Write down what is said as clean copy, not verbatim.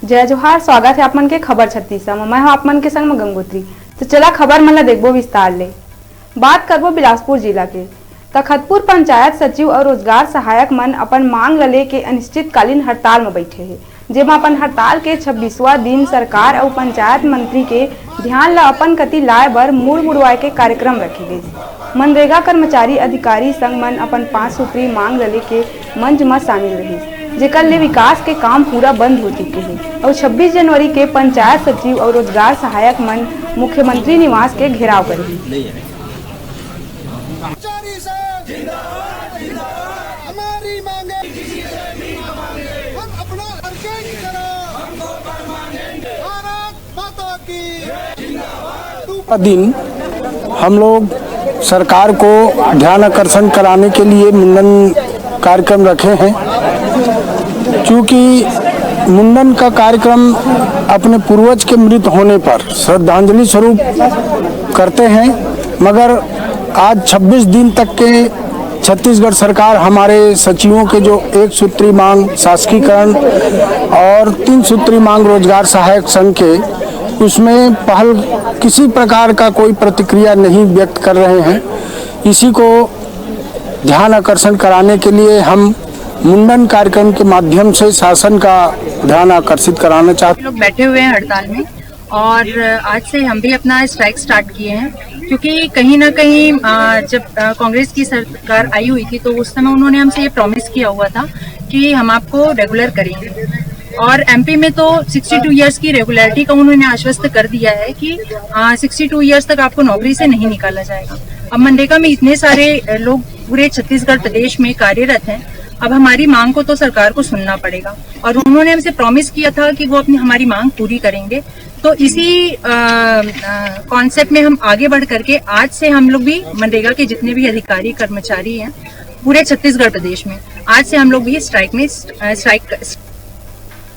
जय जोहार। स्वागत है आपमन के खबर 36 में। मैं हूं आपमन के संग में गंगोत्री। तो चला खबर मन ला देखबो विस्तार ले। बात करबो बिलासपुर जिला के। तखतपुर पंचायत सचिव और रोजगार सहायक मन अपन मांग ल लेके अनिश्चितकालीन हड़ताल में बैठे हैं, जेमा अपन हड़ताल के 26वां दिन सरकार और पंचायत मंत्री के ध्यान ला अपन कति लाए बर मुड़ मुड़वाए के कार्यक्रम रखे गए। मनरेगा कर्मचारी अधिकारी संघ मन अपन 5 सूत्री मांग ल लेके मंच में शामिल रही, जेकर ले विकास के काम पूरा बंद हो चुके हैं और 26 जनवरी के पंचायत सचिव और रोजगार सहायक मन मुख्यमंत्री निवास के घेराव करेंगे। हमारी मांगे हम अपना दिन हम लोग सरकार को ध्यान आकर्षण कराने के लिए मुंडन कार्यक्रम रखे हैं। क्योंकि मुंडन का कार्यक्रम अपने पूर्वज के मृत होने पर श्रद्धांजलि स्वरूप करते हैं, मगर आज 26 दिन तक के छत्तीसगढ़ सरकार हमारे सचिवों के जो 1 सूत्री मांग शासकीकरण और 3 सूत्री मांग रोजगार सहायक संघ के, उसमें पहल किसी प्रकार का कोई प्रतिक्रिया नहीं व्यक्त कर रहे हैं। इसी को ध्यान आकर्षण कराने के लिए हम मुंडन कार्यक्रम के माध्यम से शासन का ध्यान आकर्षित कराना चाहते हैं। लोग बैठे हुए हैं हड़ताल में और आज से हम भी अपना स्ट्राइक स्टार्ट किए हैं, क्योंकि कहीं ना कहीं जब कांग्रेस की सरकार आई हुई थी तो उस समय उन्होंने हमसे ये प्रॉमिस किया हुआ था कि हम आपको रेगुलर करेंगे, और एमपी में तो 62 इयर्स की रेगुलरिटी का उन्होंने आश्वस्त कर दिया है कि 62 इयर्स तक आपको नौकरी से नहीं निकाला जाएगा। अब मनरेगा में इतने सारे लोग पूरे छत्तीसगढ़ प्रदेश में कार्यरत हैं, अब हमारी मांग को तो सरकार को सुनना पड़ेगा, और उन्होंने हमसे प्रॉमिस किया था कि वो अपनी हमारी मांग पूरी करेंगे। तो इसी कॉन्सेप्ट में हम आगे बढ़ करके आज से हम लोग भी मनरेगा के जितने भी अधिकारी कर्मचारी हैं पूरे छत्तीसगढ़ प्रदेश में, आज से हम लोग भी स्ट्राइक